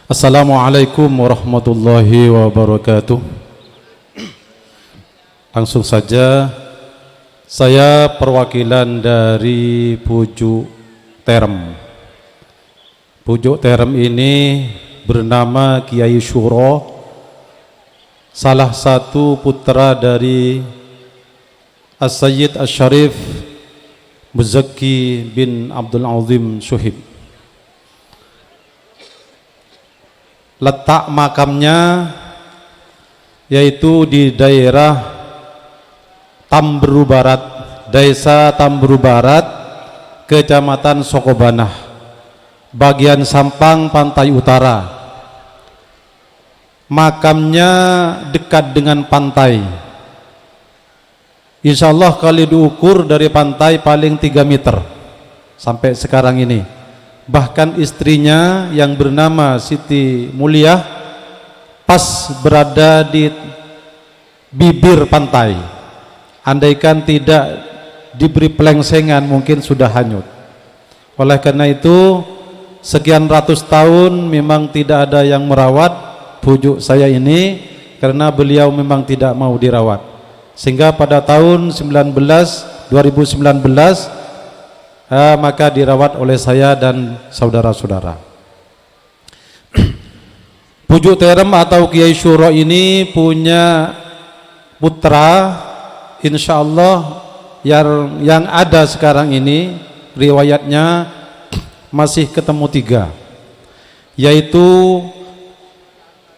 Assalamualaikum warahmatullahi wabarakatuh. Langsung saja, saya perwakilan dari Pujuk Terem. Pujuk Terem ini bernama Kiai Syuro, salah satu putra dari As-Sayyid Asy-Syarif Muzaki bin Abdul Azim Syuhib. Letak makamnya yaitu di daerah Tamburu Barat, Desa Tamburu Barat, Kecamatan Sokobanah, bagian Sampang, Pantai Utara. Makamnya dekat dengan pantai. Insya Allah kalau diukur dari pantai paling 3 meter sampai sekarang ini. Bahkan istrinya yang bernama Siti Mulia pas berada di bibir pantai. Andaikan tidak diberi pelengsengan mungkin sudah hanyut. Oleh karena itu sekian ratus tahun memang tidak ada yang merawat pujuk saya ini karena beliau memang tidak mau dirawat. Sehingga pada tahun 2019 maka dirawat oleh saya dan saudara-saudara. Pujuk Terem atau Kiai Syuro ini punya putra, insya Allah yang ada sekarang ini riwayatnya masih ketemu 3, yaitu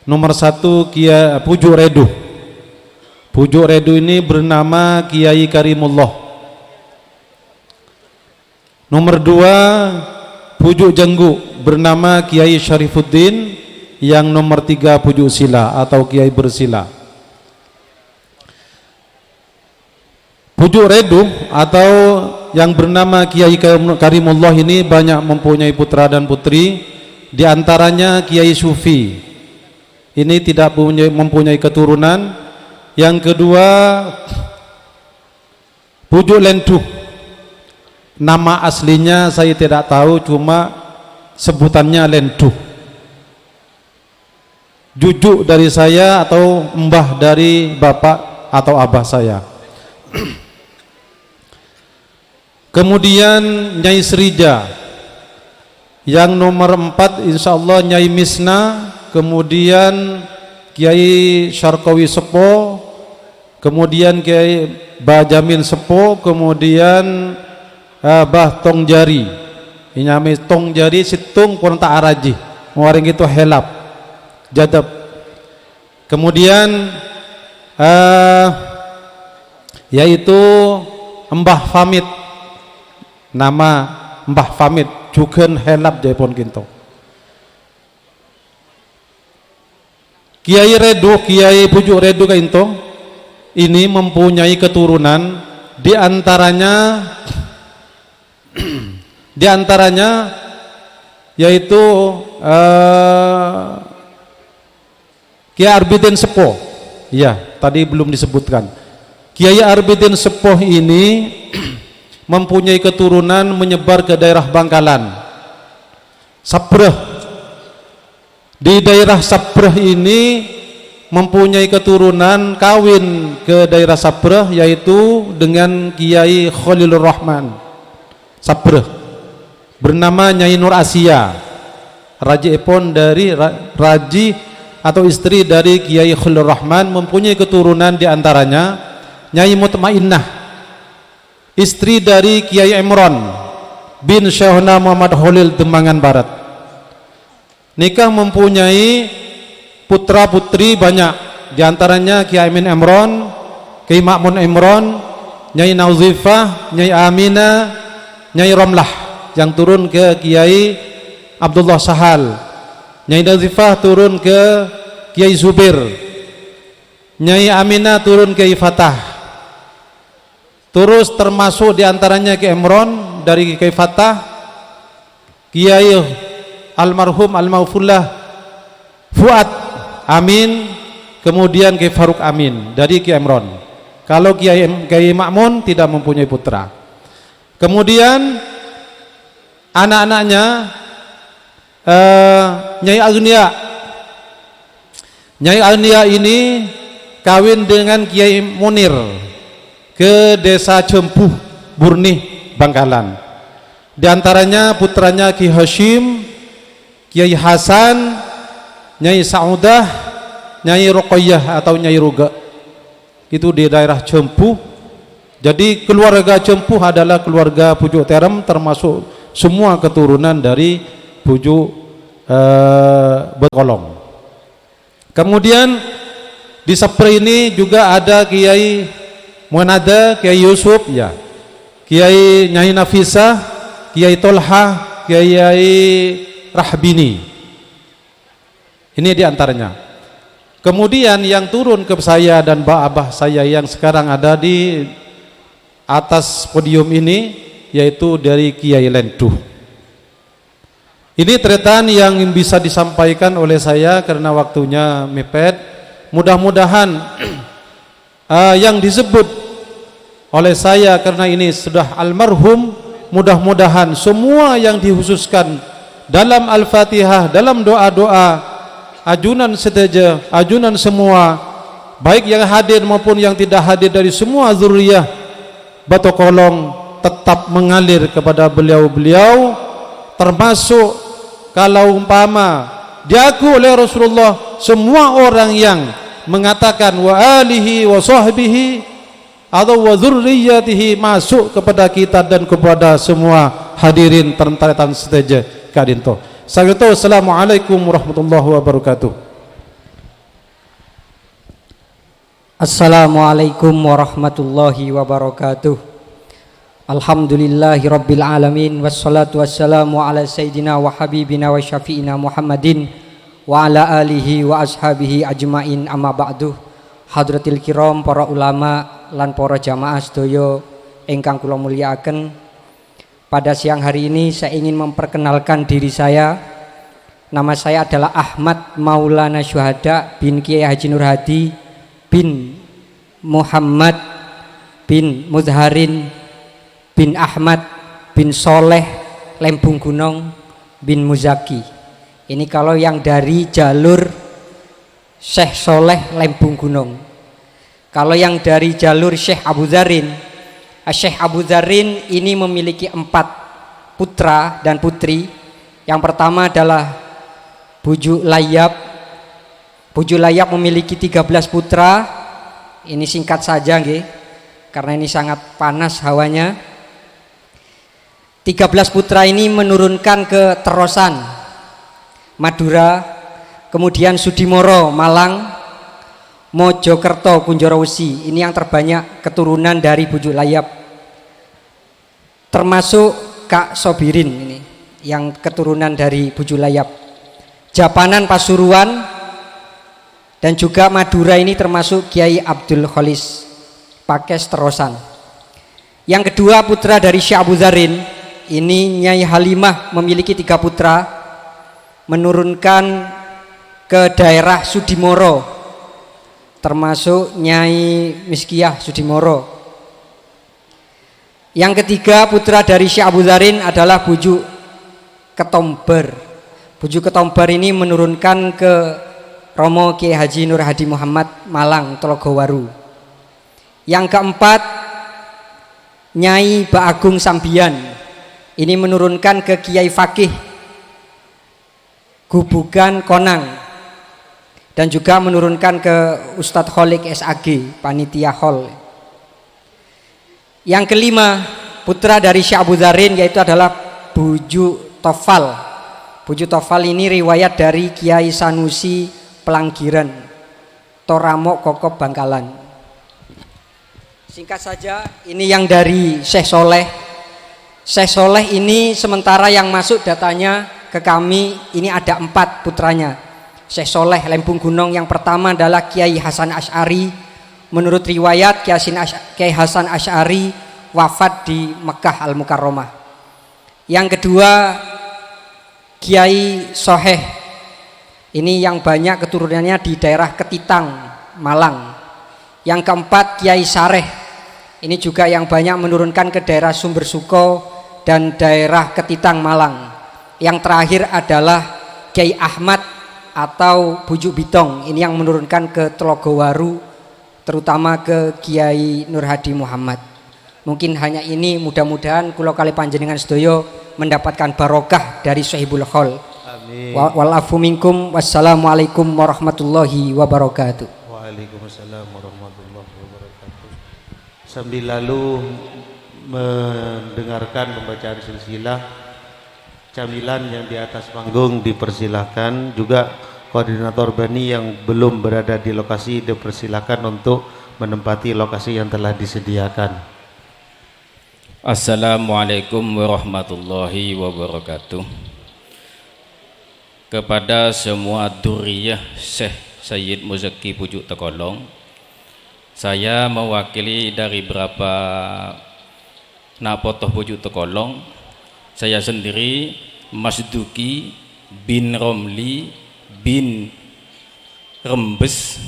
nomor 1 Kiai Pujuk Redu. Pujuk Redu ini bernama Kiai Karimullah. Nomor 2 Pujuk Jenggu bernama Kiai Syarifuddin. Yang nomor 3 Pujuk Sila atau Kiai Bersila. Pujuk Redu atau yang bernama Kiai Karimullah ini banyak mempunyai putra dan putri. Di antaranya Kiai Sufi, ini tidak mempunyai keturunan. Yang kedua Pujuk Lentuh, nama aslinya saya tidak tahu, cuma sebutannya Lentuh. Jujuk dari saya atau mbah dari bapak atau abah saya. Kemudian Nyai Srija. Yang nomor 4 insya Allah Nyai Misna. Kemudian Kiai Syarkawi Sepo. Kemudian Kiai Bajamin Sepo. Kemudian Bah Tong Jari, inyami Tong Jari situng pun tak araji waring itu helap jadab. Kemudian yaitu Mbah Famid, nama Mbah Famid juga helap jaipun kinto. Kiai Redu, Kiai Pujuk Redu kinto ini mempunyai keturunan, di antaranya yaitu Kiai Arbidin Sepoh. Ya, tadi belum disebutkan. Kiai Arbidin Sepoh ini mempunyai keturunan menyebar ke daerah Bangkalan, Sapreh. Di daerah Sapreh ini mempunyai keturunan kawin ke daerah Sapreh, yaitu dengan Kiai Khalilur Rahman Sapreh, bernama Nyai Nur Asia, raji epon dari raji atau istri dari Kiai Khalilur Rahman. Mempunyai keturunan diantaranya Nyai Mutmainnah, istri dari Kiai Imron bin Syekhna Muhammad Khalil Demangan Barat. Nikah mempunyai putra putri banyak, diantaranya Kiai Amin Imron, Kiai Makmun Imron, Nyai Nauzifah, Nyai Aminah, Nyai Romlah yang turun ke Kiai Abdullah Sahal. Nyai Nauzifah turun ke Kiai Zubir, Nyai Aminah turun ke Kiai Fatah. Terus termasuk diantaranya Kiai Imron dari Kiai Fatah, Kiai almarhum Al-Maufullah Fuad Amin, kemudian Kiai Faruk Amin dari Kiai Imron. Kalau Kiai Makmun tidak mempunyai putra. Kemudian anak-anaknya Nyai Agnia. Nyai Agnia ini kawin dengan Kiai Munir ke desa Cempuh, Burnih, Bangkalan. Di antaranya putranya Ki Hashim, Kiai Hasan, Nyai Saudah, Nyai Ruqayyah atau Nyai Ruga. Itu di daerah Cempuh. Jadi keluarga Cempuh adalah keluarga Pujuk Terem, termasuk semua keturunan dari Pujuk Bekolong. Kemudian di Sepre ini juga ada Kiai Munada, Kiai Yusuf, ya, Kiai Nyai Nafisah, Kiai Tolha, Kiai Rahbini. Ini diantaranya. Kemudian yang turun ke saya dan abah saya yang sekarang ada di atas podium ini, yaitu dari Kiai Lentuh. Ini tretan yang bisa disampaikan oleh saya karena waktunya mepet. Mudah-mudahan yang disebut oleh saya karena ini sudah almarhum, mudah-mudahan semua yang dikhususkan dalam Al-Fatihah, dalam doa-doa, ajunan seteja, ajunan semua, baik yang hadir maupun yang tidak hadir dari semua zuriyah Batu Kolong, tetap mengalir kepada beliau-beliau, termasuk kalau umpama diaku oleh Rasulullah, semua orang yang mengatakan wa alihi wa sahbihi atau wa dzurriyyatihi masuk kepada kita dan kepada semua hadirin terentaritan seteja kadinto. Assalamualaikum warahmatullahi wabarakatuh. Assalamualaikum warahmatullahi wabarakatuh. Alhamdulillahi rabbil alamin, wassalatu wassalamu ala sayyidina wa habibina wa syafi'ina Muhammadin wa ala alihi wa ashabihi ajmain, amma ba'du. Hadratil kiram, para ulama lan para jamaah sedaya ingkang kula mulyakaken. Pada siang hari ini saya ingin memperkenalkan diri saya. Nama saya adalah Ahmad Maulana Syuhada bin Kiai Haji Nur Hadi bin Muhammad bin Mudharin bin Ahmad bin Soleh Lembung Gunung bin Muzaki. Ini kalau yang dari jalur Syekh Soleh Lembung Gunung. Kalau yang dari jalur Syekh Abu Dzarin, Syekh Abu Dzarin ini memiliki 4 putra dan putri. Yang pertama adalah Buju Layab. Buju Layab memiliki 13 putra. Ini singkat saja nggih, karena ini sangat panas hawanya. 13 putra ini menurunkan ke Terosan, Madura, kemudian Sudimoro, Malang, Mojokerto, Kunjoro-Wesi. Ini yang terbanyak keturunan dari Bujuk Layab, termasuk Kak Sobirin ini yang keturunan dari Bujuk Layab. Japanan, Pasuruan, dan juga Madura ini termasuk Kiai Abdul Kholis Pakes Terosan. Yang kedua putra dari Syekh Abu Dzarin, ini Nyai Halimah memiliki 3 putra, menurunkan ke daerah Sudimoro, termasuk Nyai Miskiah Sudimoro. Yang ketiga putra dari Syekh Abu Dzarin adalah Bujuk Ketomber. Bujuk Ketomber ini menurunkan ke Romo Kiai Haji Nur Hadi Muhammad Malang Telogowaru. Yang keempat Nyai Baagung Sambian, ini menurunkan ke Kiai Fakih Gubugan Konang, dan juga menurunkan ke Ustadz Kholik SAG Panitia Hall. Yang kelima putra dari Syekh Abu Dzarin yaitu adalah Buju Tofal. Buju Tofal ini riwayat dari Kiai Sanusi Pelanggiran Toramo Kokop Bangkalan. Singkat saja, ini yang dari Syekh Soleh. Syekh Soleh ini sementara yang masuk datanya ke kami ini ada 4 putranya. Syekh Soleh Lembung Gunung yang pertama adalah Kiai Hasan Asy'ari. Menurut riwayat Kiai Hasan Asy'ari wafat di Mekah Al-Mukarramah. Yang kedua Kiai Soheh, ini yang banyak keturunannya di daerah Ketitang, Malang. Yang keempat Kiai Sareh Ini juga yang banyak menurunkan ke daerah Sumber Suko dan daerah Ketitang Malang. Yang terakhir adalah Kiai Ahmad atau Bujuk Bitong. Ini yang menurunkan ke Telogowaru, terutama ke Kiai Nur Hadi Muhammad. Mungkin hanya ini, mudah-mudahan kula kali panjenengan sedoyo mendapatkan barokah dari Sohibul Khol. Amin. Walafu minkum. Wassalamualaikum warahmatullahi wabarakatuh. Waalaikumsalam warahmatullahi wabarakatuh. Sambil lalu mendengarkan pembacaan silsilah camilan yang di atas panggung dipersilahkan, juga koordinator Bani yang belum berada di lokasi dipersilahkan untuk menempati lokasi yang telah disediakan. Assalamualaikum warahmatullahi wabarakatuh. Kepada semua duriyah Syekh Sayyid Muzaki Pujuk Tekolong, saya mewakili dari berapa Napotoh Pujuk Tekolong, saya sendiri Mas Duki bin Romli bin Rembes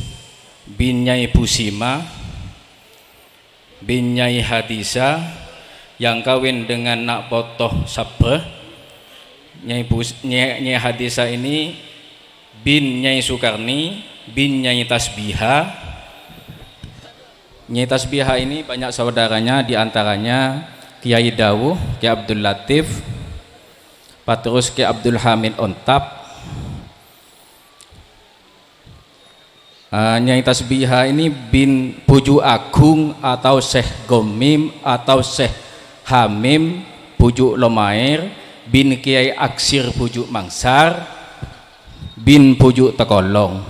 bin Nyai Pusima bin Nyai Hadisa yang kawin dengan Nak Potoh Sabreh. Nyai Hadisa ini bin Nyai Sukarni bin Nyai Tasbiha. Nyai Tasbiha ini banyak saudaranya, diantaranya Kiai Dawuh, Kiai Abdul Latif, Patrus Kiai Abdul Hamid Ontap. Nyai Tasbiha ini bin Pujuk Agung atau Syekh Gomim atau Syekh Hamim Pujuk Lomair bin Kiai Aksir Pujuk Mangsar bin Pujuk Tekolong.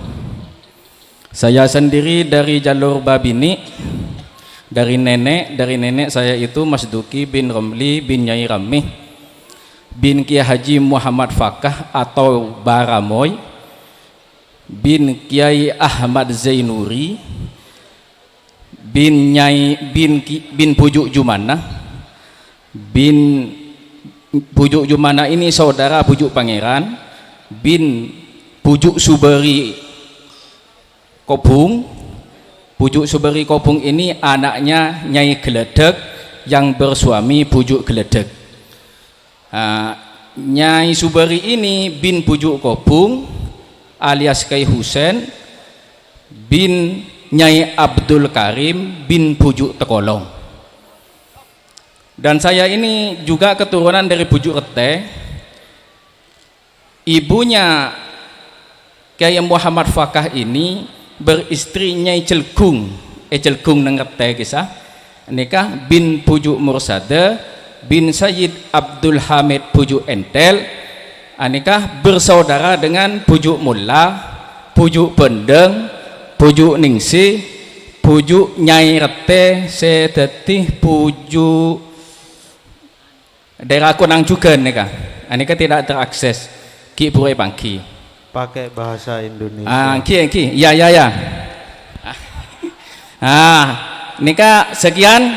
Saya sendiri dari jalur Babini, dari nenek saya itu Mas Duki bin Romli bin Nyai Ramih bin Kiai Haji Muhammad Fakah atau Baramoy bin Kiai Ahmad Zainuri bin Pujuk Jumana bin Pujuk Jumana ini saudara Pujuk Pangeran bin Pujuk Suberi Kopung. Pujuk Suberi Kopung ini anaknya Nyai Geledek yang bersuami Pujuk Geledek. Nyai Suberi ini bin Pujuk Kopung alias Kiai Husen bin Nyai Abdul Karim bin Pujuk Tekolong. Dan saya ini juga keturunan dari Pujuk Rete. Ibunya Kiai Muhammad Fakah ini beristri Nyai Celgung nang Rete kisah nikah bin Pujuk Mursada bin Sayyid Abdul Hamid Pujuk Entel. Nikah bersaudara dengan Pujuk Mulla, Pujuk Pendeng, Pujuk Ningsih, Pujuk Nyai Rete, sedetih Pujuk daerah Konang juga nikah. Nikah tidak terakses Ki Purwe Pangki. Pakai bahasa Indonesia. Ki, ya. Nikah sekian,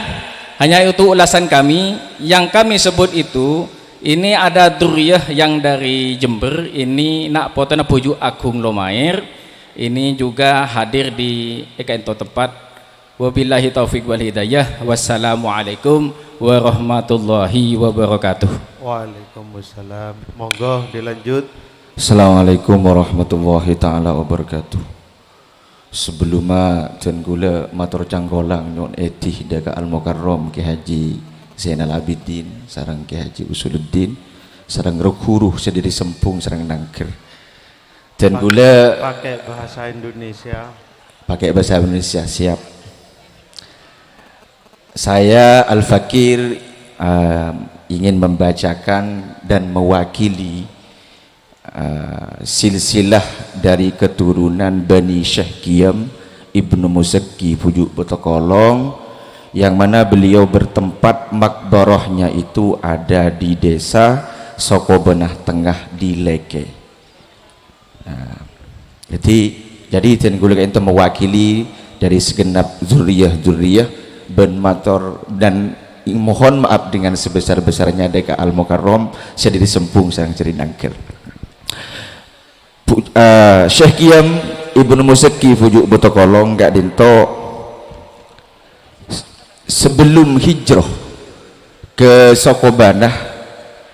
hanya itu ulasan kami. Yang kami sebut itu, ini ada duriyah yang dari Jember, ini Nak Potona Pujuk Agung Lomair, ini juga hadir di Ekaento tempat. Wabillahi taufiq wal hidayah. Wassalamualaikum warahmatullahi wabarakatuh. Waalaikumsalam. Monggo dilanjut. Assalamualaikum warahmatullahi ta'ala wabarakatuh. Sebelumnya dan gula matur cangkolang nyon etih daga al-mukarram Ki Haji Zainal Abidin sarang Ki Haji Usuluddin sarang Rokhuruh sediri Sempung sarang Nangker. Dan gula pakai bahasa Indonesia. Pakai bahasa Indonesia, siap. Saya Al-Fakir ingin membacakan dan mewakili silsilah dari keturunan Bani Syekh Qiyam Ibnu Muzaki Pujuk Tekolong, yang mana beliau bertempat makbarahnya itu ada di desa Soko Benah Tengah di Leke. Jadi tengguluk itu mewakili dari segenap zuriyah ben mator, dan mohon maaf dengan sebesar-besarnya deka al-mukarram sediri Sempung sareng ceri Nangker. Syekh Qiyam Ibnu Muzaki Pujuk Tekolong gak dinto sebelum hijrah ke Sokobanah,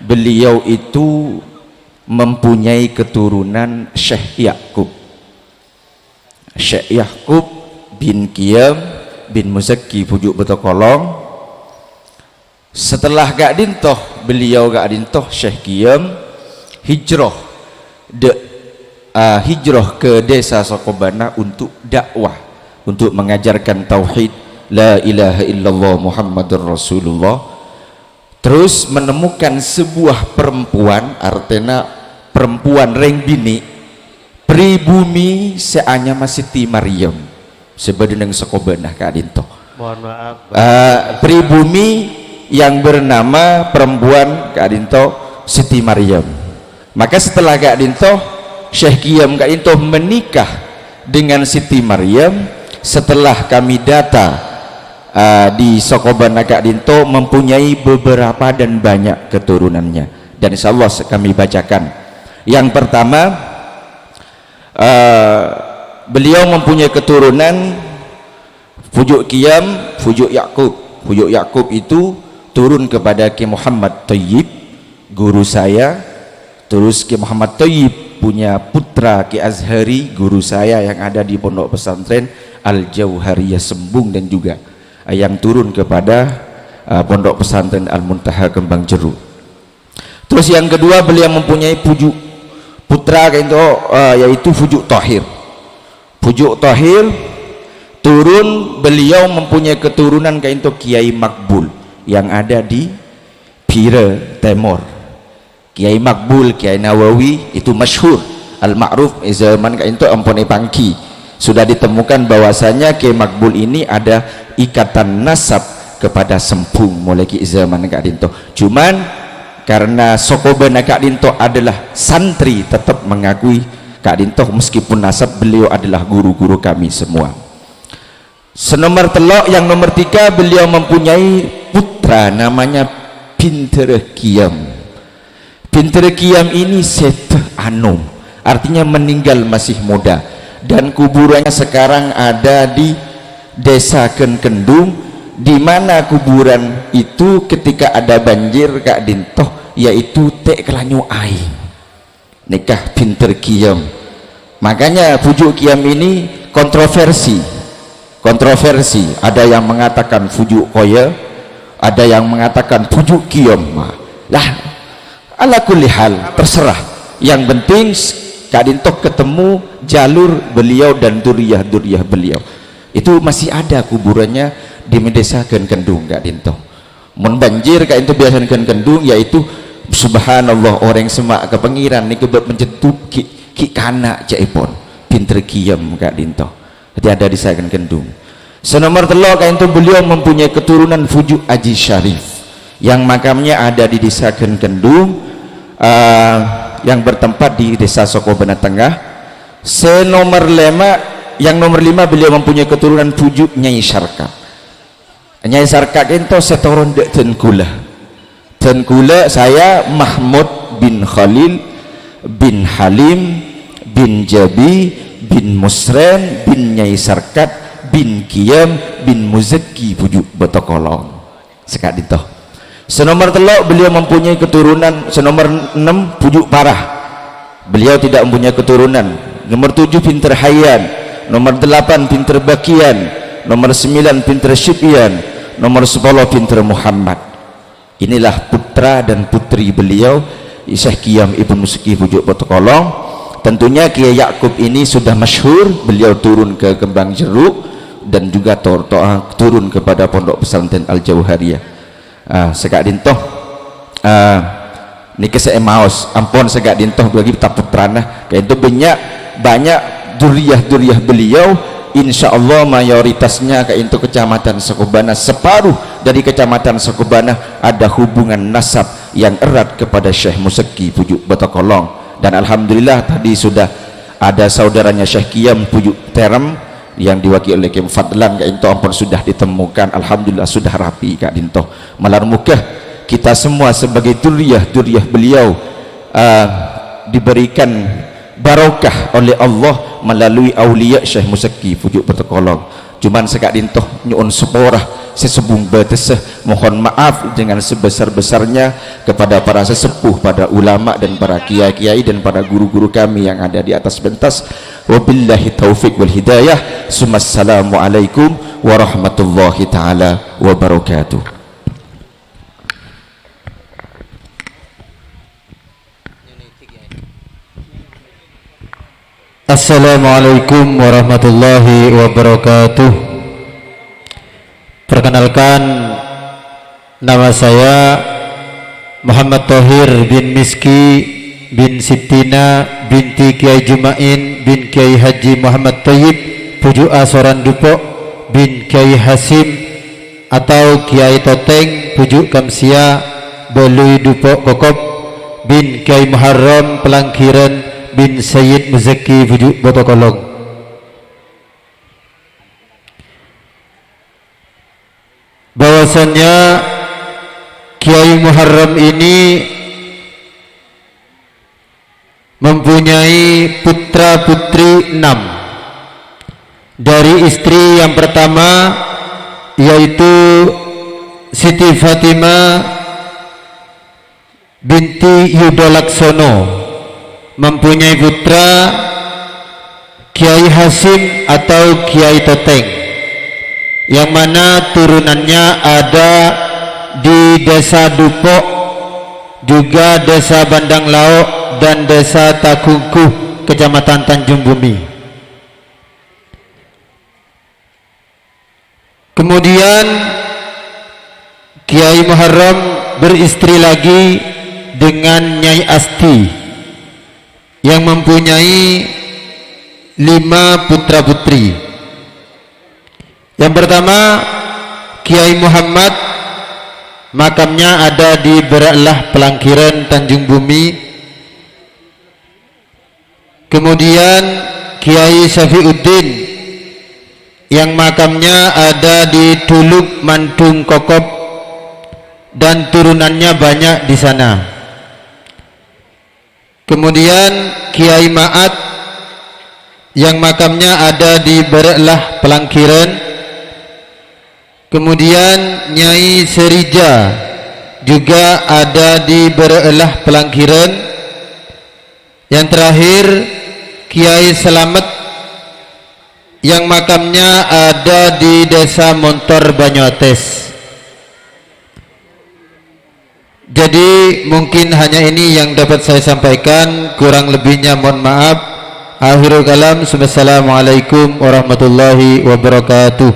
beliau itu mempunyai keturunan Syekh Yaqub. Syekh Yaqub bin Qiyam bin Muzakki pujuk Betokolong. Setelah gak dintoh, beliau gak dintoh Syekh Qiyam hijrah hijrah ke desa Sokobanah untuk dakwah, untuk mengajarkan tauhid la ilaha illallah Muhammadur Rasulullah. Terus menemukan sebuah perempuan, artinya perempuan reng bini pribumi seanya Siti Maryam sebenarnya Sokobanah Kak Dinto. Mohon maaf. Pribumi yang bernama perempuan Kak Dinto Siti Maryam. Maka setelah Kak Dinto, Syekh Qiyam Kak Dinto menikah dengan Siti Maryam. Setelah kami data di Sokobanah Kak Dinto mempunyai beberapa dan banyak keturunannya, dan insya Allah kami bacakan. Yang pertama, beliau mempunyai keturunan Fujuk Qiyam, Fujuk Yaqub. Fujuk Yaqub itu turun kepada Ki Muhammad Thayyib, guru saya. Terus Ki Muhammad Thayyib punya putra Ki Azhari, guru saya yang ada di pondok pesantren Al Jauhariyah Sembung, dan juga yang turun kepada pondok pesantren Al Muntaha Kembang Jeruk. Terus yang kedua, beliau mempunyai putra yaitu Fujuk Tahir. Fujuk Tahir turun, beliau mempunyai keturunan kainto Kiai Makbul yang ada di Pira Timur. Kiai Makbul, Kiai Nawawi itu masyhur al-ma'ruf zaman kainto ampone pangki. Sudah ditemukan bahwasanya Kiai Makbul ini ada ikatan nasab kepada Sempung mulai ki zaman Kak Dinto. Cuman karena Sokobanah Kak Dinto adalah santri, tetap mengakui Kak Dinto meskipun nasab beliau adalah guru-guru kami semua. Senomor telok yang nomor 3, beliau mempunyai putra namanya Pinter Qiyam. Pinter Qiyam ini seteh anu, artinya meninggal masih muda, dan kuburannya sekarang ada di desa Kendung, di mana kuburan itu ketika ada banjir Kak Dintoh yaitu tek kelanyu aing nikah Pinter Qiyam. Makanya Fujuk Qiyam ini kontroversi, ada yang mengatakan Fujuk Koya, ada yang mengatakan Fujuk Qiyam. Lah ala kulli hal terserah, yang penting Kak Dintoh ketemu jalur beliau dan duriyah beliau itu masih ada kuburannya di desa Kendung Kak Dintoh. Mun banjir Kak Dintoh biasa Kendung, yaitu subhanallah orang semak ke pengiran ni kebab mencetup ki kana jaipon Pinter Qiyam Kak Dintoh. Jadi ada di saya Kendung. Senomor telok Kak Dintoh, beliau mempunyai keturunan Fujuk Aji Syarif yang makamnya ada di desa Kendung, yang bertempat di desa Sokobanah Tengah. Yang nomor 5 beliau mempunyai keturunan Fujuk Nyai Syarka. Nyai Syarka itu setoron dek Tengkula saya Mahmud bin Khalil bin Halim bin Jabi bin Musren bin Nyai Syarkat bin Qiyam bin Muzakki Fujuk Betokolong sekat itu. Senomor telok beliau mempunyai keturunan. Senomor 6 Fujuk Parah, beliau tidak mempunyai keturunan. Nomor 7 Pinter Hayyan, nomor 8 Pinter Bakian, nomor 9 Pinter Syibyan, nomor 10 Pinter Muhammad. Inilah putra dan putri beliau Syekh Qiyam Ibnu Muzakki Fujuk Betokolong. Tentunya Kiai Yaqub ini sudah masyhur, beliau turun ke Kembang Jeruk dan juga turun kepada pondok pesantren Al Jauhariyah. Segak Dintoh niki saya maos ampun segak Dintoh bagi putrana kayak itu banyak duriyah beliau. Insya Allah mayoritasnya kayak itu kecamatan Sokobanah, separuh dari kecamatan Sokobanah ada hubungan nasab yang erat kepada Syekh Muzakki Fujuk Betokolong. Dan alhamdulillah tadi sudah ada saudaranya Syekh Qiyam Fujuk Terem yang diwakili oleh Kim Fadlan Kak Dintoh ampun sudah ditemukan, alhamdulillah sudah rapi Kak Dintoh. Malar mukah kita semua sebagai duriyah beliau diberikan barokah oleh Allah melalui aulia Syekh Muzakki Fujuk Betokolong. cuman sekak dintoh nyuun seporah sesebung beteseh, mohon maaf dengan sebesar-besarnya kepada para sesepuh, para ulama dan para kiai-kiai dan para guru-guru kami yang ada di atas pentas. Wabillahi taufik wal hidayah. Assalamualaikum warahmatullahi taala wabarakatuh. Assalamualaikum warahmatullahi wabarakatuh. Perkenalkan, nama saya Muhammad Thohir bin Miski bin Sitina binti Kiai Jumain bin Kiai Haji Muhammad Thayyib Puju Asoran Dupok bin Kiai Hasim atau Kiai Toteng Puju Kamsia Belui Dupok Kokop bin Kiai Muharram Pelangkiran bin Sayyid Muzaki Puju Botokolong. Bahwasannya Kiai Muharram ini mempunyai putra putri 6. Dari istri yang pertama yaitu Siti Fatimah binti Yudolaksono, mempunyai putra Kiai Hasim atau Kiai Toteng, yang mana turunannya ada di Desa Dupok, juga Desa Bandang Laok dan Desa Takungkuh, Kecamatan Tanjung Bumi. Kemudian Kiai Muharram beristri lagi dengan Nyai Asti yang mempunyai 5 putra putri. Yang pertama Kiai Muhammad, makamnya ada di Beraklah Pelangkiran Tanjung Bumi. Kemudian Kiai Syafiuddin yang makamnya ada di Tuluk Mantung Kokop dan turunannya banyak di sana. Kemudian Kiai Ma'at yang makamnya ada di Beraklah Pelangkiran. Kemudian Nyai Serija juga ada di Beraklah Pelangkiran. Yang terakhir Kiai Selamet yang makamnya ada di Desa Montor Banyuates. Jadi mungkin hanya ini yang dapat saya sampaikan, kurang lebihnya mohon maaf. Akhirul kalam, wassalamualaikum warahmatullahi wabarakatuh.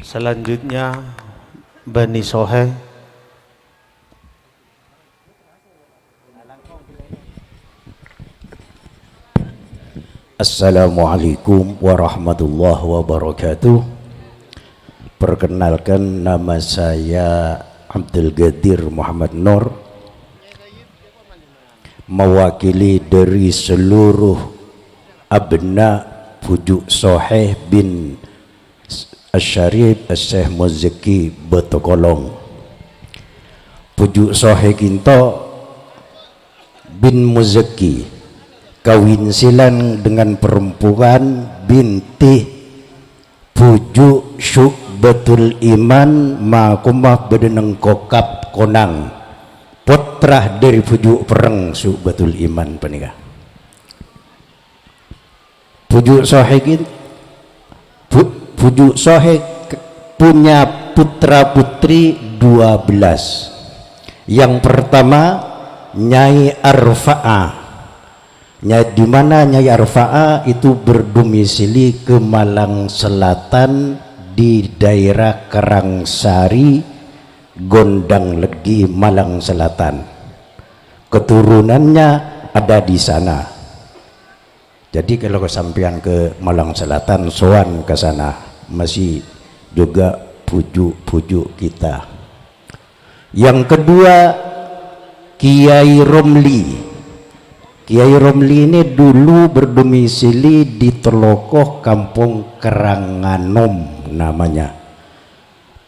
Selanjutnya Bani Sohe. Assalamualaikum warahmatullahi wabarakatuh. Perkenalkan, nama saya Abdul Ghadir Muhammad Nur, mewakili dari seluruh abna Puju Soheh bin Asyarif Syekh Muzaki Botokolong. Puju Soheh Kinto bin Muzaki kawin silang dengan perempuan binti Puju Syukbatul Iman Makumah Bedeneng Kokap Konang, putra dari Puju Pereng Syukbatul Iman penikah. Puju Soheh Puju Soheh punya putra putri 12. Yang pertama Nyai Arfa'ah, di mana Nyai Arfa'ah itu berdomisili ke Malang Selatan di daerah Karangsari, Gondang Legi, Malang Selatan. Keturunannya ada di sana. Jadi kalau kesampian ke Malang Selatan, soan ke sana, masih juga puju-puju kita. Yang kedua Kiai Romli. Kiai Romli ini dulu berdomisili di Telokoh, Kampung Keranganom namanya.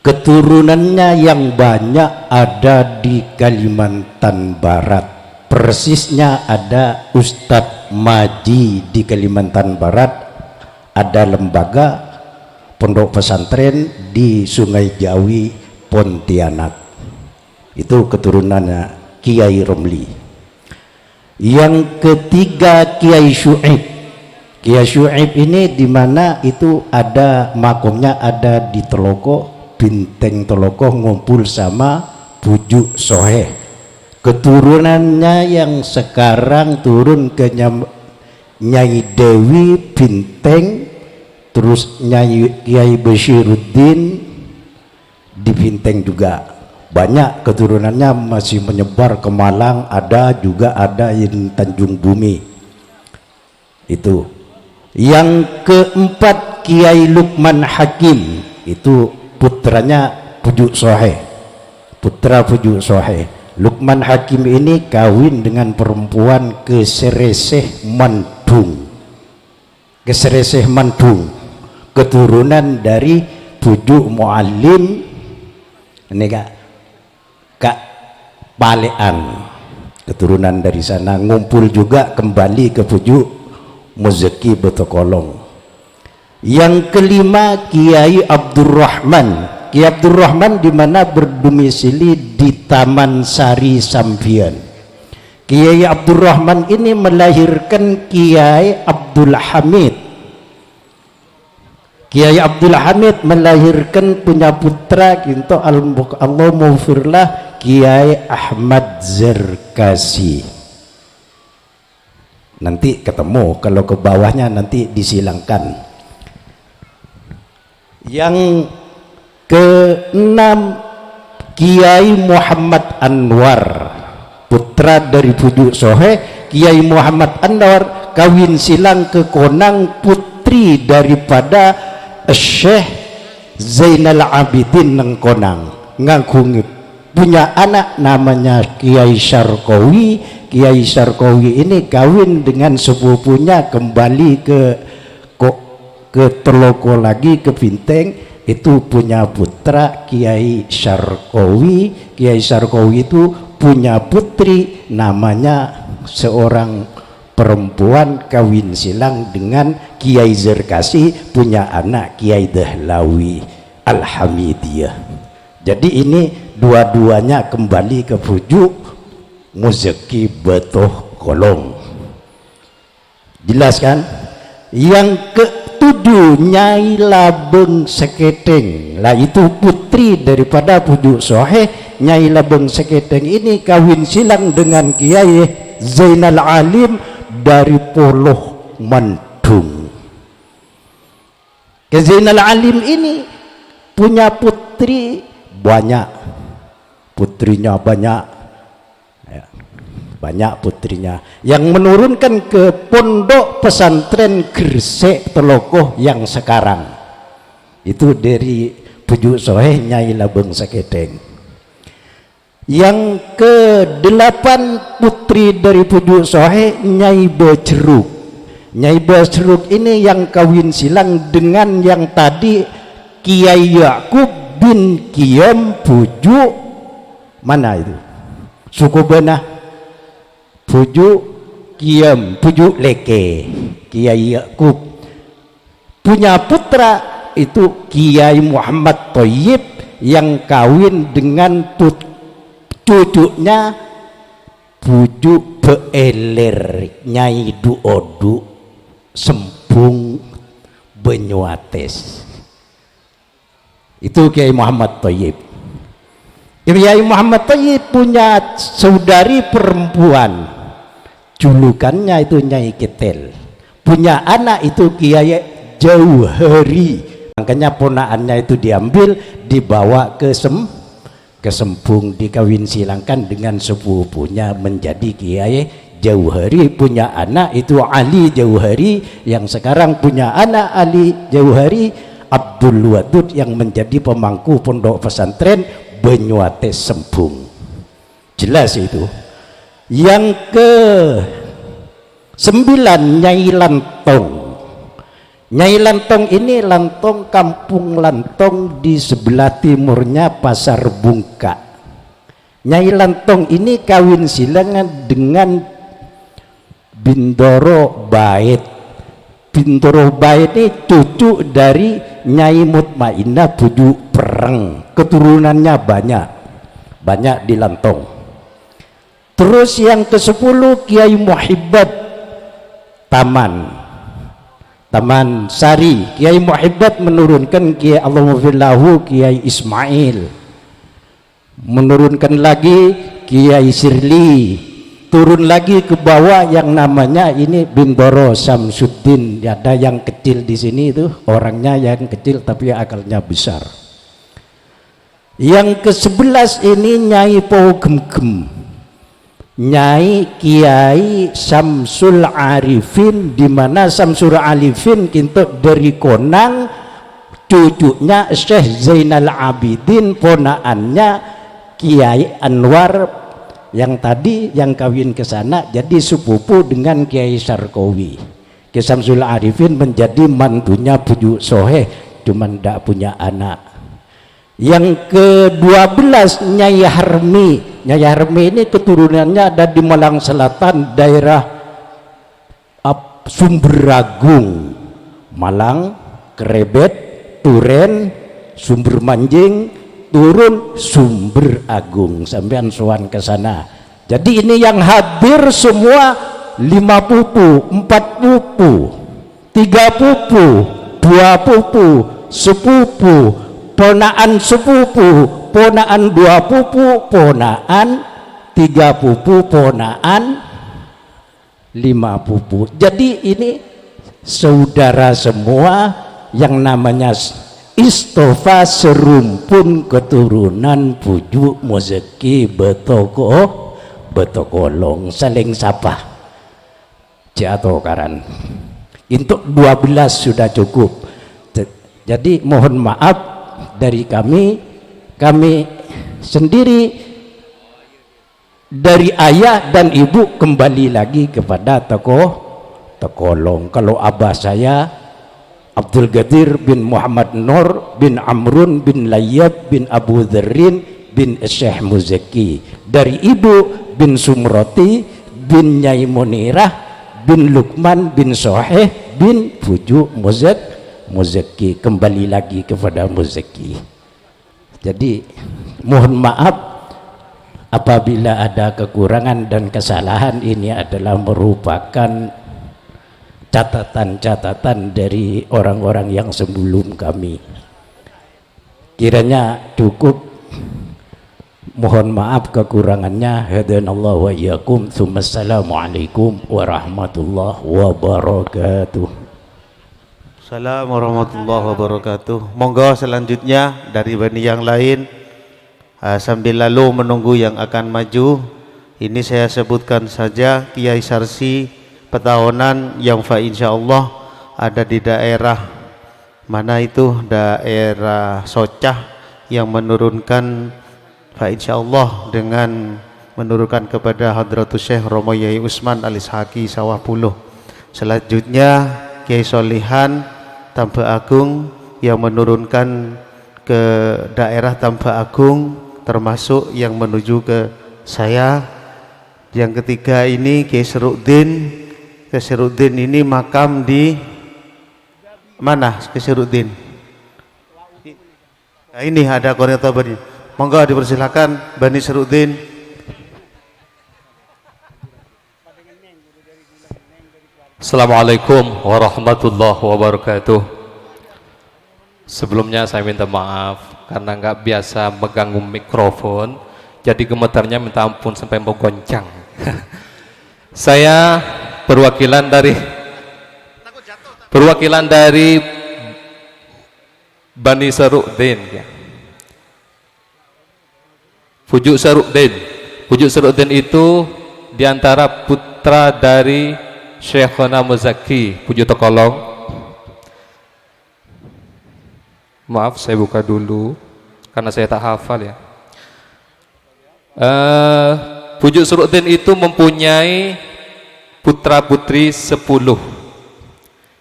Keturunannya yang banyak ada di Kalimantan Barat. Persisnya ada Ustadz Maji di Kalimantan Barat, ada lembaga pondok pesantren di Sungai Jawi, Pontianak. Itu keturunannya Kiai Romli. Yang ketiga Kiai Syu'ib. Kiai Syu'ib ini di mana itu ada makomnya ada di Teloko, Binteng Teloko, ngumpul sama Pujuk Soheh. Keturunannya yang sekarang turun ke Nyai Dewi Binteng, terus Nyai Kiai Bashiruddin di Binteng juga. Banyak keturunannya masih menyebar ke Malang, ada juga ada di Tanjung Bumi. Itu. Yang keempat Kiai Lukman Hakim, itu putranya Pujuk Soheh, putra Pujuk Soheh. Lukman Hakim ini kawin dengan perempuan Kesereseh Mandung, Kesereseh Mandung, keturunan dari Pujuk Muallim ini Kak Palean, keturunan dari sana. Ngumpul juga kembali ke Pujuk Muzaki Betokolong. Yang kelima Kiai Abdurrahman. Kiai Abdurrahman di mana berdomisili di Taman Sari Sampian. Kiai Abdurrahman ini melahirkan Kiai Abdul Hamid. Kiai Abdul Hamid melahirkan punya putra kinto Allah maufirlah Kiai Ahmad Zerkasi. Nanti ketemu, kalau ke bawahnya nanti disilangkan. Yang keenam Kiai Muhammad Anwar, putra dari Pujuk Soheh. Kiai Muhammad Anwar kawin silang ke Konang, putri daripada Syekh Zainal Abidin Nengkonang. Ngaku punya anak namanya Kiai Syarqawi. Kiai Syarqawi ini kawin dengan sepupunya, kembali ke Teloko lagi, ke Binteng. Itu punya putra Kiai Syarqawi. Kiai Syarqawi itu punya putri namanya seorang perempuan kawin silang dengan Kiai Zerkasi, punya anak Kiai Dahlawi Al-Hamidiyah. Jadi ini dua-duanya kembali ke Pujuk Muzaki Betoh Kolong. Jelas kan? Yang ketujuh Nyai Labeng Seketeng. Lah itu putri daripada Pujuk Soheh. Nyai Labeng Seketeng ini kawin silang dengan Kiai Zainal Alim dari Poloh Mandung. Kiai Zainal Alim ini punya putri banyak, putrinya banyak ya, banyak putrinya, yang menurunkan ke pondok pesantren Gresik Telokoh yang sekarang itu dari Pujuk Soheh Nyai Labeng Seketeng. Yang ke-8 putri dari Pujuk Soheh Nyai Bajruk. Nyai Bajruk ini yang kawin silang dengan yang tadi Kiai Yakub bin Qiyam Pujuk mana itu? Suku Benah Pujuk Qiyam, Pujuk Leke. Kiai Yakub punya putra itu Kiai Muhammad Thayyib yang kawin dengan cucunya Pujuk Beeler Nyai Duodu Sempung Banyuates. Itu Kiai Muhammad Thayyib. Kiai Muhammad Thayyib punya saudari perempuan, julukannya itu Nyai Ketel. Punya anak itu Kiai Jauhari. Makanya ponaannya itu diambil, dibawa ke Sempung, dikawin silangkan dengan sepupunya menjadi Kiai Jauhari. Punya anak itu Ali Jauhari, yang sekarang punya anak Ali Jauhari Abdul Wadud yang menjadi pemangku pondok pesantren Banyuates Sempung. Jelas itu. Yang ke-9 Nyai Lantong. Nyai Lantong ini Lantong, kampung Lantong di sebelah timurnya Pasar Bungka. Nyai Lantong ini kawin silangan dengan Bindoro Bait bintu Rohbah ini cucu dari Nyai Mutmainnah Bujuk Pereng, keturunannya banyak di Lantong. Terus yang ke-10 Kiai Muhibbat Taman Sari. Kiai Muhibbat menurunkan Kiai Allahumma Kiai Ismail, menurunkan lagi Kiai Sirli, turun lagi ke bawah yang namanya ini Bintoro Samsuddin. Ada yang kecil di sini itu, orangnya yang kecil tapi akalnya besar. Yang ke-11 ini Nyai Po Gemgem, Nyai Kiai Samsul Arifin, di mana Samsul Arifin kintuk dari Konang, cucunya Syekh Zainal Abidin, ponaannya Kiai Anwar yang tadi yang kawin ke sana, jadi sepupu dengan Kiai Sarkowi. Kiai Samsul Arifin menjadi mantunya Bujuk Soheh, cuman tidak punya anak. Yang ke-12 Nyai Harmi. Nyai Harmi ini keturunannya ada di Malang Selatan, daerah Sumberagung, Malang, Kerebet, Turen, Sumber Manjing, turun Sumber Agung, sampean sowan ke sana. Jadi ini yang hadir semua 5 pupu, 4 pupu, 3 pupu, 2 pupu, sepupu, ponaan sepupu, ponaan 2 pupu, ponaan 3 pupu, ponaan 5 pupu. Jadi ini saudara semua yang namanya istofa serumpun keturunan Bujuk Muzaki Betokolong, saling sapa jatuh karan. Untuk 12 sudah cukup. Jadi mohon maaf dari kami sendiri, dari ayah dan ibu kembali lagi kepada Tekolong. Kalau abah saya Abdul Qadir bin Muhammad Nur bin Amrun bin Layyab bin Abu Dzarrin bin Syekh Muzaki, dari ibu bin Sumroti bin Nyai Munirah bin Lukman bin Soheh bin Bujuk Muzaki, kembali lagi kepada Muzaki. Jadi mohon maaf apabila ada kekurangan dan kesalahan. Ini adalah merupakan catatan-catatan dari orang-orang yang sebelum kami. Kiranya cukup, mohon maaf kekurangannya. Hadanallahu wa iyyakum. Assalamualaikum warahmatullahi wabarakatuh. Assalamualaikum warahmatullahi wabarakatuh. Monggo selanjutnya dari bani yang lain. Sambil lalu menunggu yang akan maju, ini saya sebutkan saja Kiai Sarsi Petahonan yang insyaallah ada di daerah mana itu, daerah Socah, yang menurunkan insyaallah dengan menurunkan kepada Hadratus Syekh Romo Yai Usman Al-Ishaqi Sawah Puluh. Selanjutnya Kiai Solihan Tambak Agung yang menurunkan ke daerah Tambak Agung, termasuk yang menuju ke saya. Yang ketiga ini Kiai Serudin. Keserudin ini makam di mana Keserudin? Nah, ini ada koordinator Bani. Monggo dipersilakan Bani Serudin. Assalamualaikum warahmatullahi wabarakatuh. Sebelumnya saya minta maaf karena nggak biasa megang mikrofon, jadi gemetarnya minta ampun sampai mau goncang. Saya perwakilan dari Bani Sarudin ya. Bujuk Sarudin itu diantara putra dari Syekhona Muzaki Bujuk Tekolong. Maaf saya buka dulu karena saya tak hafal ya. Bujuk Sarudin itu mempunyai putra putri 10.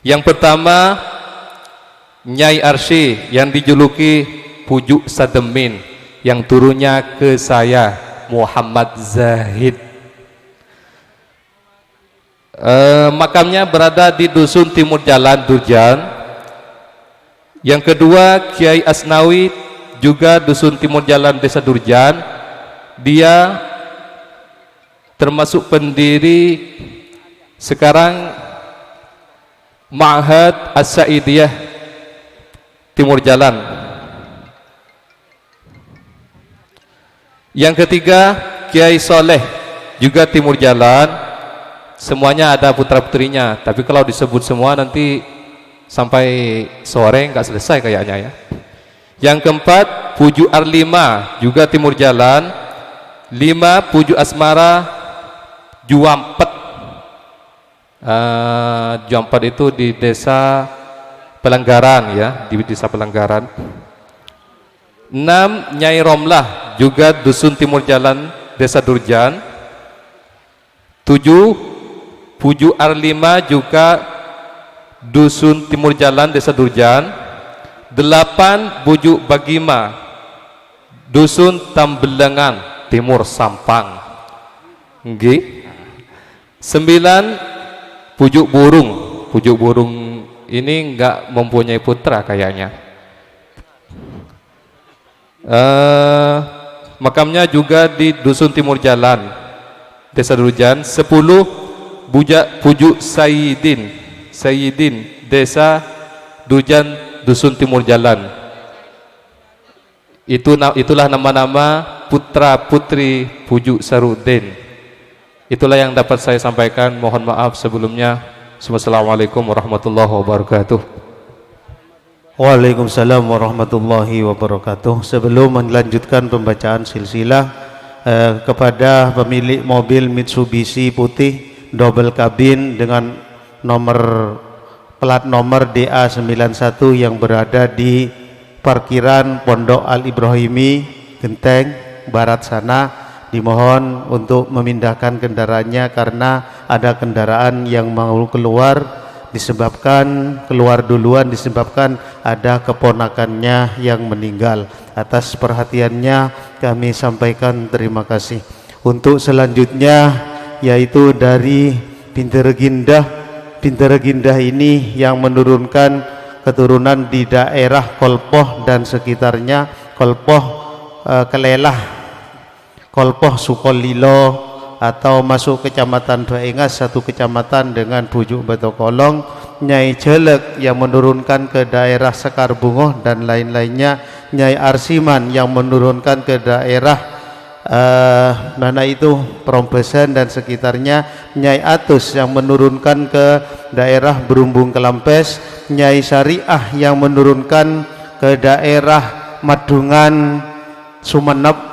Yang pertama Nyai Arsy yang dijuluki Bujuk Sademin, yang turunnya ke saya Muhammad Zahid. Makamnya berada di Dusun Timur Jalan, Durjan. Yang kedua, Kiai Asnawi, juga Dusun Timur Jalan, Desa Durjan. Dia termasuk pendiri sekarang Ma'had As-Sa'idiyah Timur Jalan. Yang ketiga, Kiai Soleh, juga Timur Jalan. Semuanya ada putra-putrinya, tapi kalau disebut semua nanti sampai sore nggak selesai kayaknya ya. Yang keempat, Puju Arlima, juga Timur Jalan. 5, Puju Asmara, Juampet. Juampet itu di Desa Pelanggaran ya, di Desa Pelanggaran. 6, Nyai Romlah, juga Dusun Timur Jalan, Desa Durjan. 7, Puju Arlima, juga Dusun Timur Jalan, Desa Durjan. 8, Bujuk Bagima, Dusun Tambelangan, Timur Sampang. 9, Pujuk Burung. Pujuk Burung ini enggak mempunyai putra kayaknya. Makamnya juga di Dusun Timur Jalan, Desa Durjan. 10, Pujuk Sayyidin, Desa Durjan, Dusun Timur Jalan. Itulah nama-nama putra putri Pujuk Saruddin. Itulah yang dapat saya sampaikan. Mohon maaf sebelumnya. Wassalamualaikum warahmatullahi wabarakatuh. Waalaikumsalam warahmatullahi wabarakatuh. Sebelum melanjutkan pembacaan silsilah, kepada pemilik mobil Mitsubishi putih double kabin dengan plat nomor DA91 yang berada di parkiran Pondok Al Ibrahimi, Genteng Barat sana, dimohon untuk memindahkan kendaraannya karena ada kendaraan yang mau keluar disebabkan ada keponakannya yang meninggal. Atas perhatiannya kami sampaikan terima kasih. Untuk selanjutnya yaitu dari Pinteregindah ini yang menurunkan keturunan di daerah Kolpoh dan sekitarnya, Kolpoh Kelelah, Kolpoh Sukolilo, atau masuk kecamatan Baengas, satu kecamatan dengan Pujuk Betokolong. Nyai Jelek yang menurunkan ke daerah Sekarbungoh dan lain-lainnya. Nyai Arsiman yang menurunkan ke daerah mana itu Prombesen dan sekitarnya. Nyai Atus yang menurunkan ke daerah Berumbung Kelampes. Nyai Syariah yang menurunkan ke daerah Madungan Sumenep.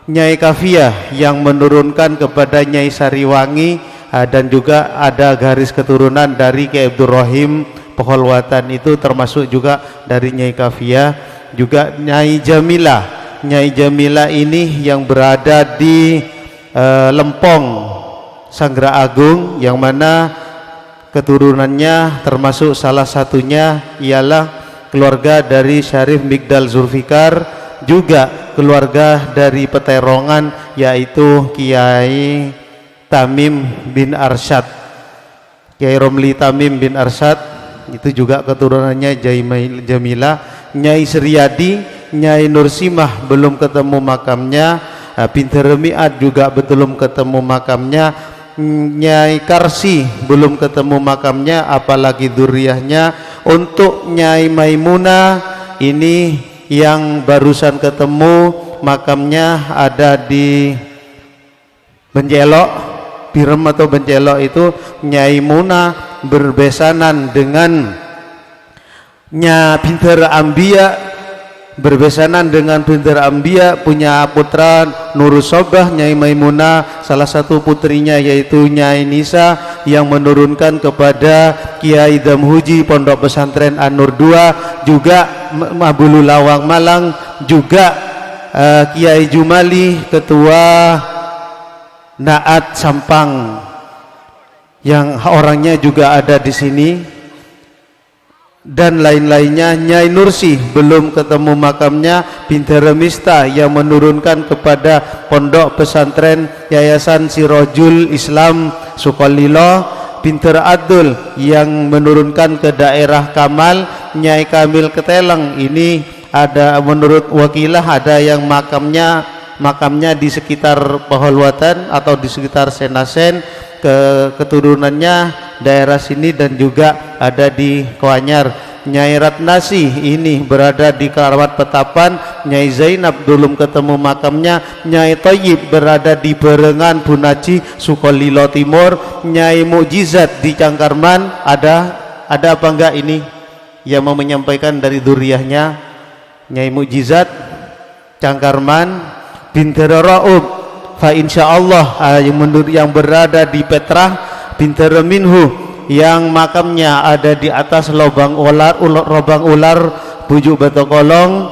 Nyai Kafiyah yang menurunkan kepada Nyai Sariwangi, dan juga ada garis keturunan dari Kiai Abdul Rahim Peholwatan, itu termasuk juga dari Nyai Kafiyah. Juga Nyai Jamilah. Nyai Jamilah ini yang berada di Lempong Sanggera Agung, yang mana keturunannya termasuk salah satunya ialah keluarga dari Syarif Migdal Zulfikar, juga keluarga dari Peterongan yaitu Kiai Tamim bin Arsyad, Kiai Romli Tamim bin Arsyad, itu juga keturunannya Jamilah. Nyai Seriadi, Nyai Nursimah belum ketemu makamnya. Pinter Mi'ad juga belum ketemu makamnya. Nyai Karsi belum ketemu makamnya, apalagi dzurriahnya. Untuk Nyai Maimunah ini yang barusan ketemu makamnya ada di Benjelok, Birem atau Benjelok itu. Nyai Munah berbesanan dengan Pinter Ambia, berbesanan dengan Pinter Ambia, punya putra Nurus Sobah. Nyai Maimunah salah satu putrinya yaitu Nyai Nisa yang menurunkan kepada Kiai Damhuji Pondok Pesantren An-Nur 2, juga Mabulu Lawang Malang, juga Kiai Jumali Ketua Naat Sampang yang orangnya juga ada di sini, dan lain-lainnya. Nyai Nursi belum ketemu makamnya. Pinter Mista yang menurunkan kepada Pondok Pesantren Yayasan Sirojul Islam Sukolilo. Pinter Abdul yang menurunkan ke daerah Kamal. Nyai Kamil Keteleng ini ada menurut wakilah ada yang makamnya di sekitar Paholwatan atau di sekitar Senasen, keturunannya daerah sini dan juga ada di Koanyar. Nyai Ratnasi ini berada di Karamat Petapan. Nyai Zainab belum ketemu makamnya. Nyai Thayyib berada di Berengan Bunaji Sukolilo Timur. Nyai Mukjizat di Cangkarman. Ada apa enggak ini yang mau menyampaikan dari duriahnya? Nyai Mukjizat Cangkarman. Bintara Raub fa insyaallah yang berada di Petrah. Bintara Minhu yang makamnya ada di atas lubang ular Bujuk Batokolong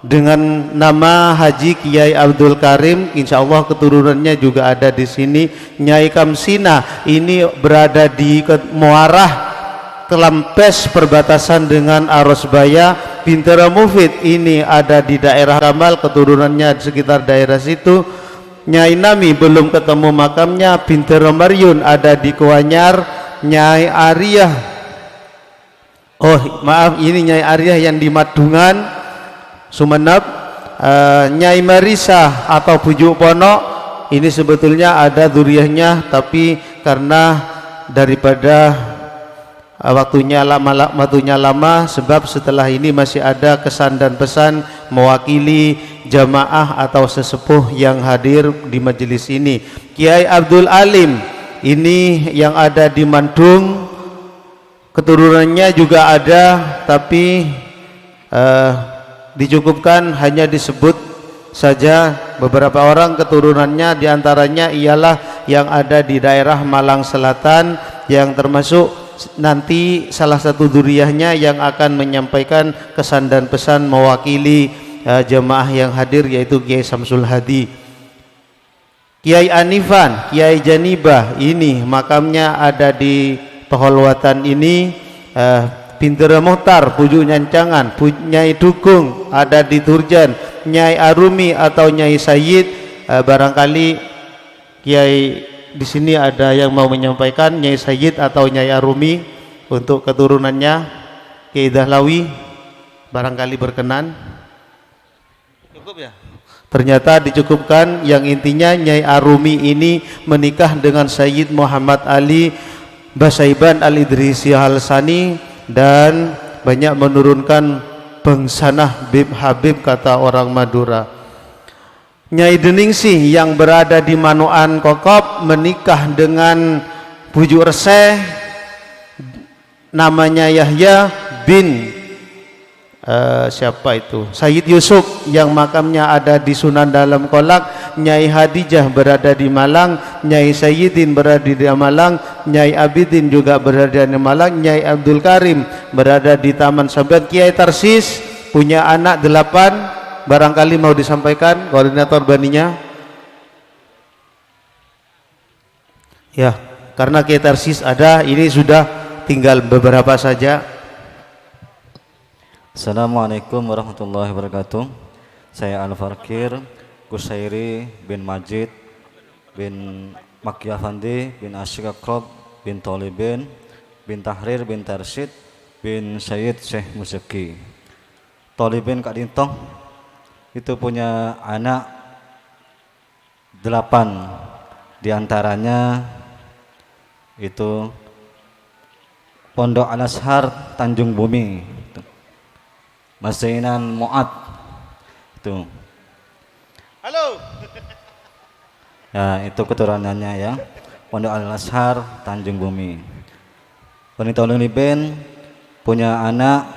dengan nama Haji Kiai Abdul Karim. Insyaallah keturunannya juga ada di sini. Nyai Kamsina ini berada di Muarah Kelampes perbatasan dengan Arosbaya. Bintara Mufid ini ada di daerah Kamal, keturunannya di sekitar daerah situ. Nyai Nami belum ketemu makamnya. Bintara Maryun ada di Koanyar. Nyai Ariyah, oh maaf, ini Nyai Ariyah yang di Madungan Sumeneb. Nyai Marisa atau Bujuk Ponok ini sebetulnya ada duriahnya, tapi karena daripada waktunya lama, sebab setelah ini masih ada kesan dan pesan mewakili jamaah atau sesepuh yang hadir di majelis ini. Kiai Abdul Alim ini yang ada di Mandung, keturunannya juga ada, tapi dicukupkan hanya disebut saja beberapa orang keturunannya. Diantaranya ialah yang ada di daerah Malang Selatan, yang termasuk nanti salah satu duriahnya yang akan menyampaikan kesan dan pesan mewakili jemaah yang hadir, yaitu Kiai Samsul Hadi. Kiai Anifan, Kiai Janibah ini makamnya ada di Paholwatan ini. Bintara Muhtar Pujuk Nyancangan. Nyai Dukung ada di Turjan. Nyai Arumi atau Nyai Sayyid, barangkali Kiai di sini ada yang mau menyampaikan. Nyai Sayyid atau Nyai Arumi untuk keturunannya. Kiai Dahlawi barangkali berkenan. Cukup ya? Ternyata dicukupkan. Yang intinya Nyai Arumi ini menikah dengan Sayyid Muhammad Ali Basaiban Al-Idrisi Al-Sani dan banyak menurunkan bangsanah Bib Habib kata orang Madura. Nyai Deningsih yang berada di Manuan Kokop menikah dengan Bujuk Reseh, namanya Yahya bin siapa itu? Sayyid Yusuf yang makamnya ada di Sunan Dalam Kolak. Nyai Hadijah berada di Malang. Nyai Sayyidin berada di Malang. Nyai Abidin juga berada di Malang. Nyai Abdul Karim berada di Taman Sabat. Kiai Tarsis punya anak 8, barangkali mau disampaikan koordinator baninya. Ya, karena Kiai Tarsis ada, ini sudah tinggal beberapa saja. Assalamualaikum warahmatullahi wabarakatuh. Saya Al-Farkir Kusairi bin Majid bin Makyafandi bin Asyik Akrob bin Tolibin bin Tahrir bin Tarsyid bin Syed Syekh Musaki. Tolibin Kak Dintong itu punya anak 8, diantaranya itu Pondok Al-Azhar Tanjung Bumi, Masjidan Mu'ad itu. Halo. Ya, itu keturunannya ya. Pondok Al-Azhar Tanjung Bumi. Wanita Ulibin punya anak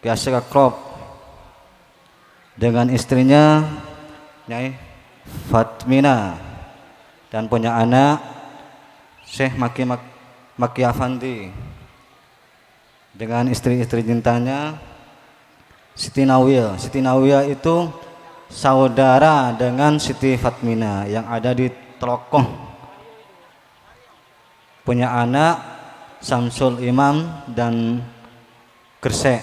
Kiai Akrob dengan istrinya Nyai Fatmina, dan punya anak Syekh Maki Afandi dengan istri-istri cintanya Siti Nawiyah. Siti Nawiyah itu saudara dengan Siti Fatmina yang ada di Telokoh. Punya anak Samsul Imam dan Gresik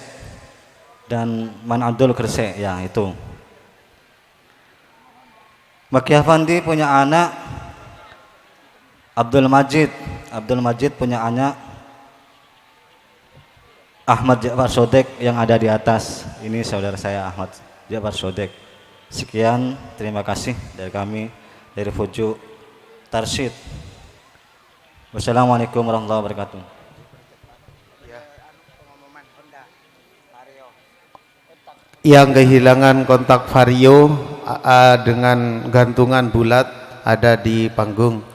dan Man Abdul Gresik, ya itu. Maki Afandi punya anak Abdul Majid Abdul Majid punya anak Ahmad Ja'far Sodek yang ada di atas. Ini saudara saya Ahmad Ja'far Sodek. Sekian, terima kasih dari kami dari Fuju Tarsyid. Wassalamualaikum warahmatullahi wabarakatuh. Yang kehilangan kontak vario dengan gantungan bulat ada di panggung.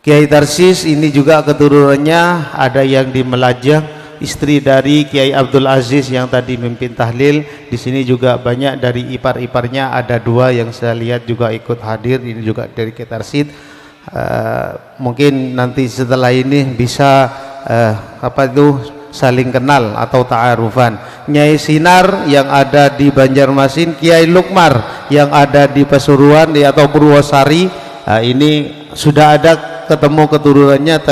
Kiai Tarsis ini juga keturunannya ada yang di Melajah, istri dari Kiai Abdul Aziz yang tadi memimpin tahlil. Di sini juga banyak dari ipar-iparnya, ada 2 yang saya lihat juga ikut hadir. Ini juga dari Kiai Tarsis. Mungkin nanti setelah ini bisa saling kenal atau ta'arufan. Nyai Sinar yang ada di Banjarmasin, Kiai Lukmar yang ada di Pasuruan atau Purwosari. Ini sudah ada ketemu keturunannya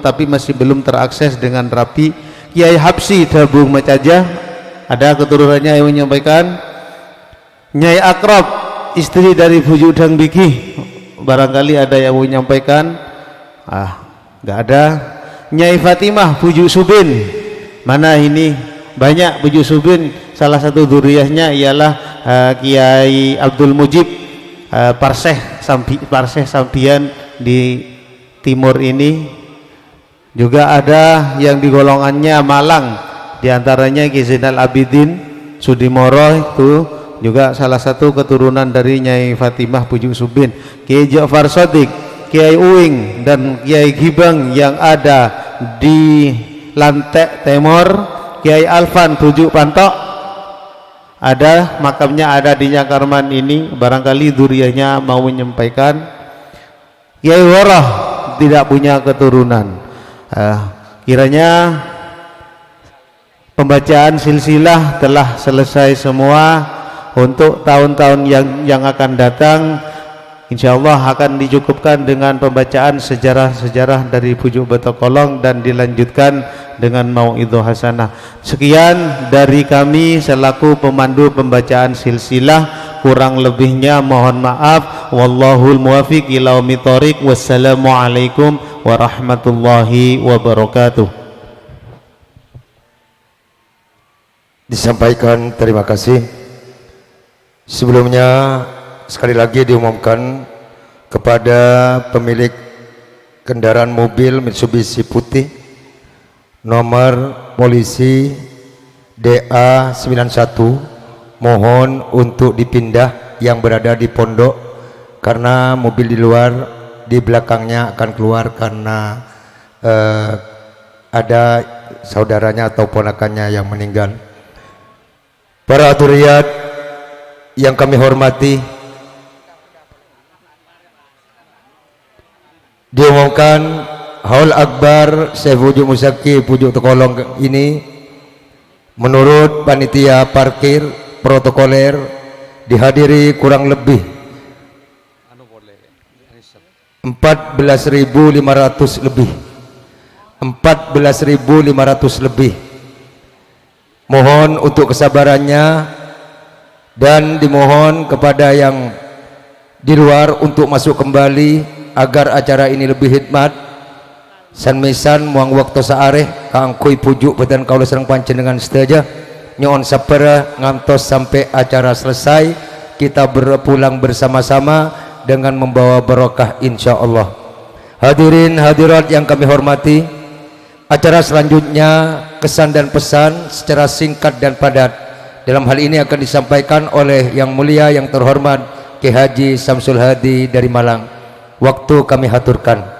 tapi masih belum terakses dengan rapi. Kiai Habsi Dabung Macaja ada keturunannya yang menyampaikan. Nyai Akrab istri dari Bujuk Dang Biki barangkali ada yang menyampaikan. Nggak ada. Nyai Fatimah Bujuk Subin, mana ini banyak Bujuk Subin. Salah satu dzurriyyahnya ialah Kiai Abdul Mujib Parseh Sambian di timur ini. Juga ada yang di golongannya Malang, diantaranya Ki Zainal Abidin Sudimoro, itu juga salah satu keturunan dari Nyai Fatimah Bujuk Subin. Kiai Ja'far Sodik, Kiai Uing dan Kiai Gibang yang ada di Lantek Timur. Kiai Alfan Bujuk Pantok ada, makamnya ada di Nyakarman ini, barangkali dzurriyyahnya mau menyampaikan. Kiai Warah tidak punya keturunan. Kiranya pembacaan silsilah telah selesai semua. Untuk tahun-tahun yang akan datang insyaallah akan dicukupkan dengan pembacaan sejarah-sejarah dari Bujuk Betokolong dan dilanjutkan dengan mau'idhah hasanah. Sekian dari kami selaku pemandu pembacaan silsilah. Kurang lebihnya mohon maaf. Wallahul muwafiq ila aqwamit thoriq. Wassalamualaikum warahmatullahi wabarakatuh. Disampaikan terima kasih. Sebelumnya sekali lagi diumumkan kepada pemilik kendaraan mobil Mitsubishi putih nomor polisi DA91, mohon untuk dipindah yang berada di pondok karena mobil di luar di belakangnya akan keluar karena ada saudaranya atau ponakannya yang meninggal. Para hadirin yang kami hormati, diumumkan Haul Akbar Syekh Bujuk Musaki Bujuk Tekolong ini menurut panitia parkir protokoler dihadiri kurang lebih 14.500 lebih. 14.500 lebih. Mohon untuk kesabarannya dan dimohon kepada yang di luar untuk masuk kembali agar acara ini lebih hikmat. San misan muang waktu saareh kaangkui pujuk badan kaula sareng panjenengan sedaya nyon sapera ngantos sampai acara selesai kita berpulang bersama-sama dengan membawa barokah insyaallah. Hadirin hadirat yang kami hormati, acara selanjutnya kesan dan pesan secara singkat dan padat dalam hal ini akan disampaikan oleh yang mulia yang terhormat Ki Haji Samsul Hadi dari Malang. Waktu kami haturkan.